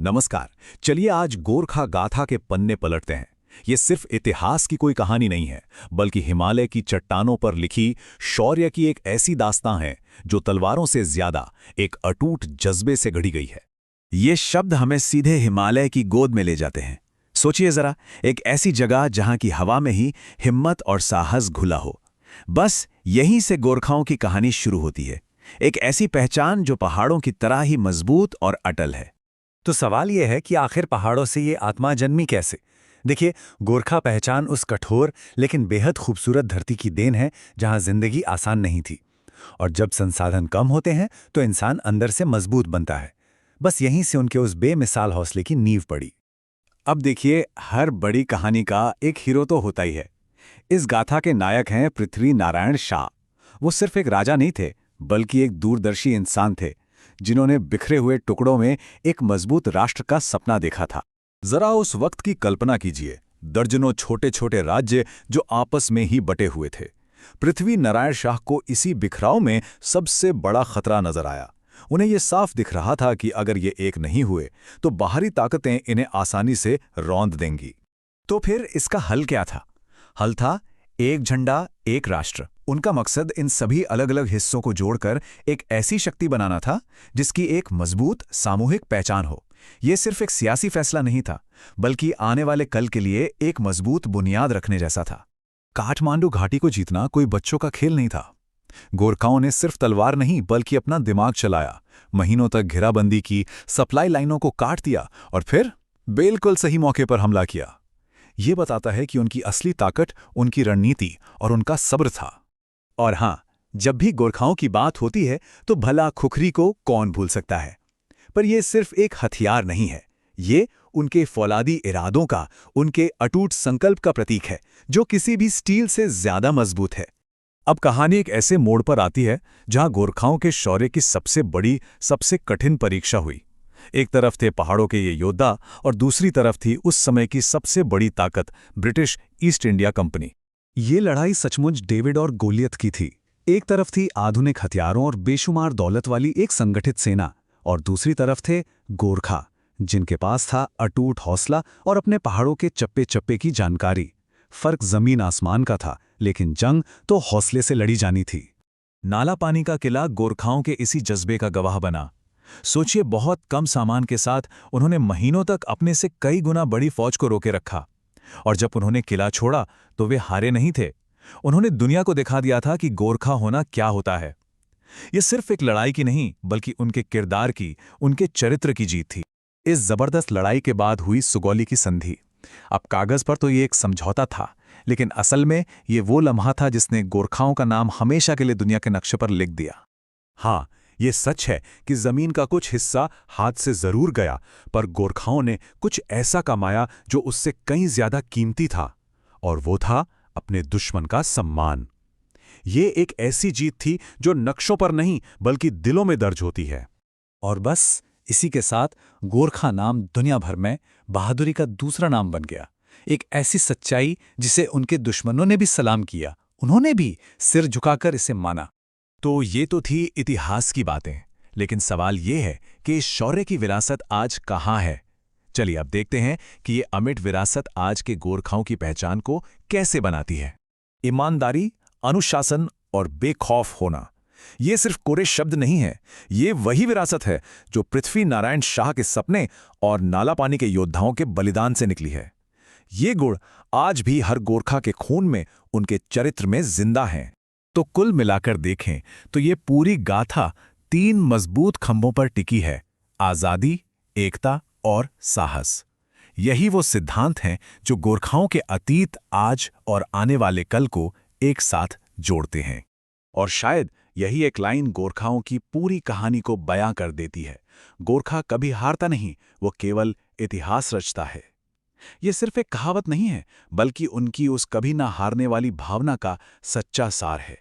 नमस्कार। चलिए आज गोरखा गाथा के पन्ने पलटते हैं। ये सिर्फ इतिहास की कोई कहानी नहीं है, बल्कि हिमालय की चट्टानों पर लिखी शौर्य की एक ऐसी दास्तां है जो तलवारों से ज्यादा एक अटूट जज्बे से घड़ी गई है। ये शब्द हमें सीधे हिमालय की गोद में ले जाते हैं। सोचिए जरा, एक ऐसी जगह जहां की हवा में ही हिम्मत और साहस घुला हो। बस यहीं से गोरखाओं की कहानी शुरू होती है। एक ऐसी पहचान जो पहाड़ों की तरह ही मजबूत और अटल है। तो सवाल यह है कि आखिर पहाड़ों से ये आत्मा जन्मी कैसे? देखिए, गोरखा पहचान उस कठोर लेकिन बेहद खूबसूरत धरती की देन है जहां जिंदगी आसान नहीं थी। और जब संसाधन कम होते हैं तो इंसान अंदर से मजबूत बनता है। बस यहीं से उनके उस बेमिसाल हौसले की नींव पड़ी। अब देखिए, हर बड़ी कहानी का एक हीरो तो होता ही है। इस गाथा के नायक हैं पृथ्वी नारायण शाह। वो सिर्फ एक राजा नहीं थे, बल्कि एक दूरदर्शी इंसान थे जिन्होंने बिखरे हुए टुकड़ों में एक मजबूत राष्ट्र का सपना देखा था। जरा उस वक्त की कल्पना कीजिए, दर्जनों छोटे छोटे राज्य जो आपस में ही बटे हुए थे। पृथ्वी नारायण शाह को इसी बिखराव में सबसे बड़ा खतरा नजर आया। उन्हें यह साफ दिख रहा था कि अगर ये एक नहीं हुए तो बाहरी ताकतें इन्हें आसानी से रौंद देंगी। तो फिर इसका हल क्या था? हल था एक झंडा, एक राष्ट्र। उनका मकसद इन सभी अलग अलग हिस्सों को जोड़कर एक ऐसी शक्ति बनाना था जिसकी एक मजबूत सामूहिक पहचान हो। यह सिर्फ एक सियासी फैसला नहीं था, बल्कि आने वाले कल के लिए एक मजबूत बुनियाद रखने जैसा था। काठमांडू घाटी को जीतना कोई बच्चों का खेल नहीं था। गोरखाओं ने सिर्फ तलवार नहीं बल्कि अपना दिमाग चलाया, महीनों तक घेराबंदी की, सप्लाई लाइनों को काट दिया और फिर बिल्कुल सही मौके पर हमला किया। ये बताता है कि उनकी असली ताकत उनकी रणनीति और उनका सब्र था। और हां, जब भी गोरखाओं की बात होती है तो भला खुखरी को कौन भूल सकता है। पर यह सिर्फ एक हथियार नहीं है, ये उनके फौलादी इरादों का, उनके अटूट संकल्प का प्रतीक है जो किसी भी स्टील से ज्यादा मजबूत है। अब कहानी एक ऐसे मोड़ पर आती है जहां गोरखाओं के शौर्य की सबसे बड़ी, सबसे कठिन परीक्षा हुई। एक तरफ थे पहाड़ों के ये योद्धा और दूसरी तरफ थी उस समय की सबसे बड़ी ताकत, ब्रिटिश ईस्ट इंडिया कंपनी। ये लड़ाई सचमुच डेविड और गोलियत की थी। एक तरफ थी आधुनिक हथियारों और बेशुमार दौलत वाली एक संगठित सेना, और दूसरी तरफ थे गोरखा, जिनके पास था अटूट हौसला और अपने पहाड़ों के चप्पे चप्पे की जानकारी। फर्क जमीन आसमान का था, लेकिन जंग तो हौसले से लड़ी जानी थी। नाला पानी का किला गोरखाओं के इसी जज्बे का गवाह बना। सोचिए, बहुत कम सामान के साथ उन्होंने महीनों तक अपने से कई गुना बड़ी फौज को रोके रखा। और जब उन्होंने किला छोड़ा तो वे हारे नहीं थे। उन्होंने दुनिया को दिखा दिया था कि गोरखा होना क्या होता है। यह सिर्फ एक लड़ाई की नहीं, बल्कि उनके किरदार की, उनके चरित्र की जीत थी। इस जबरदस्त लड़ाई के बाद हुई सुगौली की संधि। अब कागज पर तो ये एक समझौता था, लेकिन असल में ये वो लम्हा था जिसने गोरखाओं का नाम हमेशा के लिए दुनिया के नक्शे पर लिख दिया। हाँ, ये सच है कि जमीन का कुछ हिस्सा हाथ से जरूर गया, पर गोरखाओं ने कुछ ऐसा कमाया जो उससे कहीं ज्यादा कीमती था, और वो था अपने दुश्मन का सम्मान। ये एक ऐसी जीत थी जो नक्शों पर नहीं बल्कि दिलों में दर्ज होती है। और बस इसी के साथ गोरखा नाम दुनिया भर में बहादुरी का दूसरा नाम बन गया। एक ऐसी सच्चाई जिसे उनके दुश्मनों ने भी सलाम किया, उन्होंने भी सिर झुकाकर इसे माना। तो ये तो थी इतिहास की बातें, लेकिन सवाल ये है कि इस शौर्य की विरासत आज कहाँ है। चलिए अब देखते हैं कि ये अमिट विरासत आज के गोरखाओं की पहचान को कैसे बनाती है। ईमानदारी, अनुशासन और बेखौफ होना, ये सिर्फ कोरे शब्द नहीं है, ये वही विरासत है जो पृथ्वी नारायण शाह के सपने और नाला पानी के योद्धाओं के बलिदान से निकली है। ये गुण आज भी हर गोरखा के खून में, उनके चरित्र में जिंदा हैं। तो कुल मिलाकर देखें तो ये पूरी गाथा 3 मजबूत खंभों पर टिकी है: आजादी, एकता और साहस। यही वो सिद्धांत हैं जो गोरखाओं के अतीत, आज और आने वाले कल को एक साथ जोड़ते हैं। और शायद यही एक लाइन गोरखाओं की पूरी कहानी को बयां कर देती है: गोरखा कभी हारता नहीं, वो केवल इतिहास रचता है। ये सिर्फ एक कहावत नहीं है, बल्कि उनकी उस कभी ना हारने वाली भावना का सच्चा सार है।